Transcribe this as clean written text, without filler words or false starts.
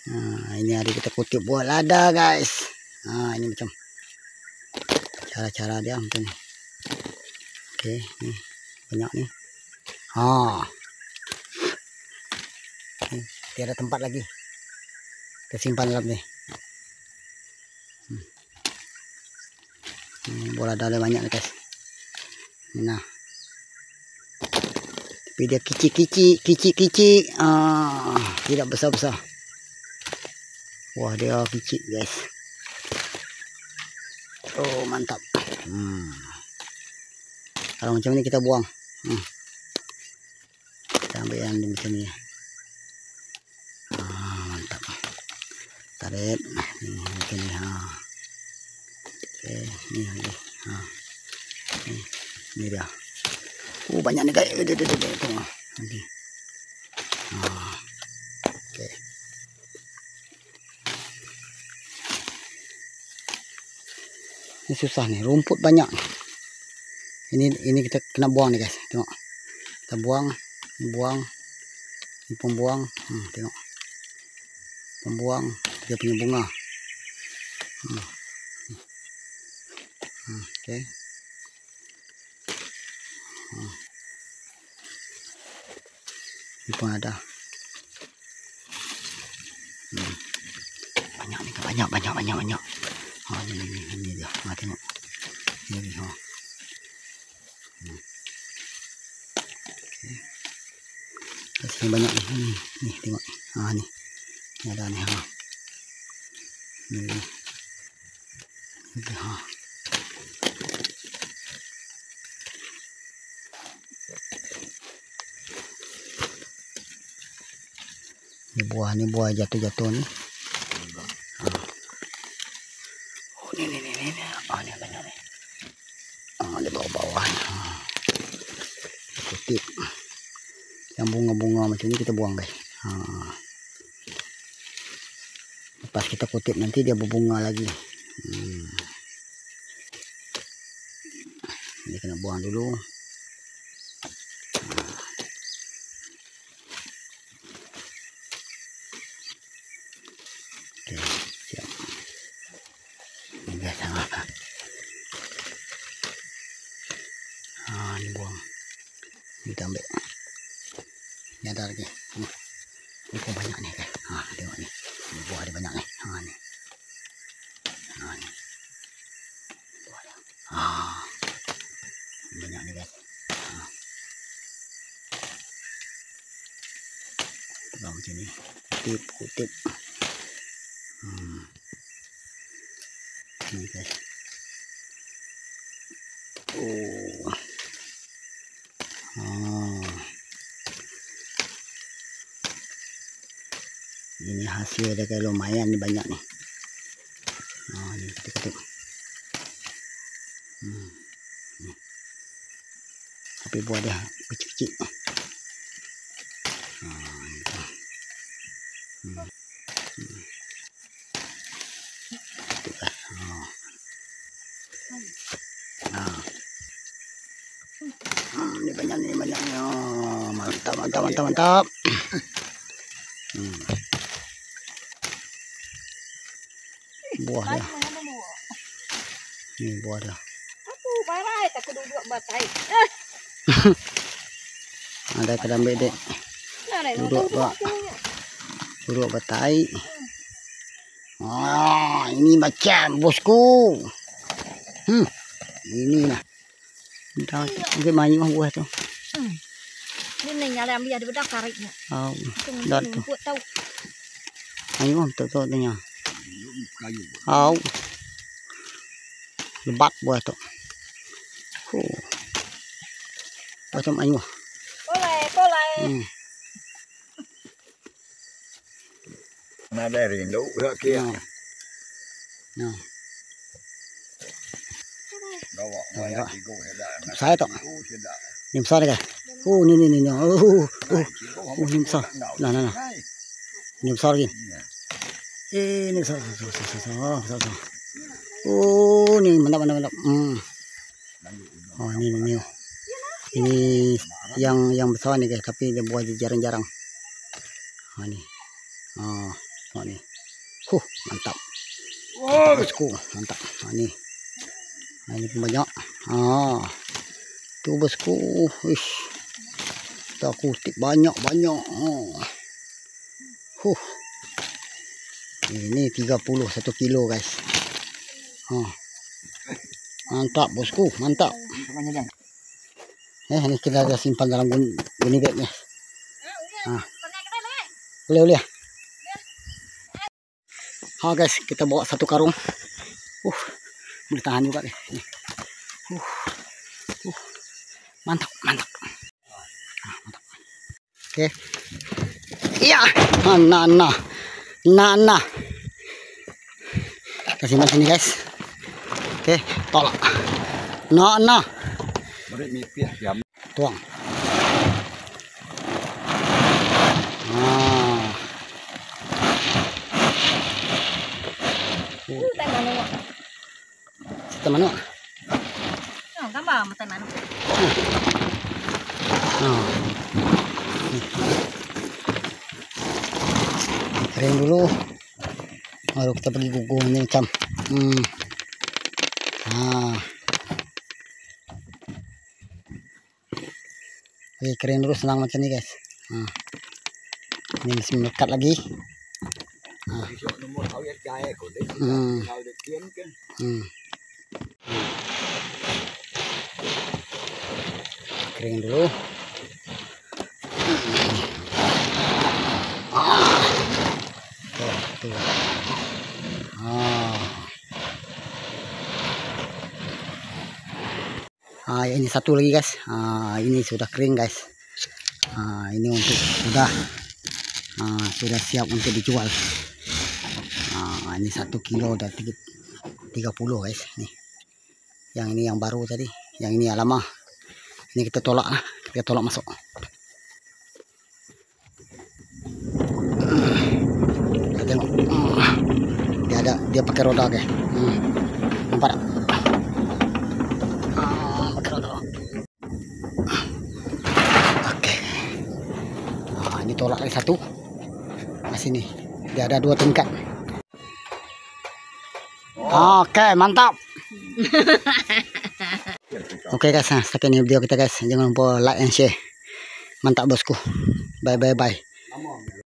Ini hari kita kutip buah lada guys. Ini macam cara-cara dia macam ni. Oke, nih banyak nih. Nih, tiada tempat lagi. Kita simpan dalam nih. Buah lada ada banyak nih guys. Nah, tapi dia kicik-kicik, tidak besar-besar. Wah, dia kicik guys. Oh, mantap. Kalau macam ini kita buang. Kita ambil yang macam ini. Mantap. Tarik. Ini macam ini. Oke, ini lagi. Ini dia. Banyak nih guys. Tengok. Oke. Ini susah nih, rumput banyak. Ini kita kena buang nih guys. Tengok. Kita buang, ini pembuang. Tengok. Pembuang dia punya bunga. Oke. Ini pun ada. Banyak nih, banyak. Ini dia. Tengok. Ini Oke. Sini banyak nih. Nih tengok. Nih. Ini ada nih. Ini. Ini buah jatuh-jatuh nih. Ini. Ini banyak nih. Di bawah-bawah. Kutip. Yang bunga-bunga macam ini kita buang guys. Lepas kita kutip nanti dia berbunga lagi. Ini kena buang dulu. Oke, siap. Ini biasa. Ini buang. Kita ambil. Ini ada lagi. Ini pun banyak nih guys. Tengok nih. Ini buah ada banyak nih. Nih. Nih. Buah dia. Banyak nih guys. Terbang macam ni. Kutip. Ini guys. Ini hasil dia kayak lumayan nih, banyak nih. Ini kutip. Tapi buah dia kecil-kecil. Ini banyak nih. Mantap. Buah dia. Ini buah dia. Aku barai tak duduk batai. Ada kedambe dek. Duduk batai. Ini macam bosku. Ini lah. Mungkin mayu buah tu. Ini nyala ambil ada bedak kariknya. Dah tu. Mayu tu nya. Lebat buah tu. Macam mayu. Kolai. Nah dari itu kia. Saya tu. Ini besar ke? Ni. Ni besar. Nah. Ini besar lagi. Ini besar. Ni mantap. Ini. Ini yang besar ni guys, tapi dia buah jarang-jarang. Ni. Oh, ni. Mantap. Mantap bosku, mantap. Ni. Ini pun banyak. Tu bosku. Ish. Kita kutip banyak. Ini 31 kilo guys. Mantap bosku, mantap. Ini kita ada simpan dalam guni bagnya. Boleh. Guys, kita bawa satu karung. Boleh tahan juga guys. Mantap. Mantap. Oke. Iya. Nah. Kita simpan sini guys. Oke, tolak. Nah. Tuang. Tay manok. Gambar sama tay manok. Kering dulu. Baru kita pergi gugur ini macam. Oke, kering dulu senang macam ni guys. Ini masih melekat lagi. Kering dulu. Tuh. Ini satu lagi guys. Ini sudah kering guys. Ini untuk sudah siap untuk dijual. Ini 1 kilo dan 30 guys. Nih. Yang ini yang baru tadi. Yang ini yang lama. Ini kita tolak masuk. Kita tengok. Dia pakai roda guys. Nampak tak? Pakai roda. Oke. Ini tolak lagi satu. Sini. Dia ada 2 tingkat. Oke, mantap. Oke guys, sekian video kita guys. Jangan lupa like and share. Mantap bosku. Bye.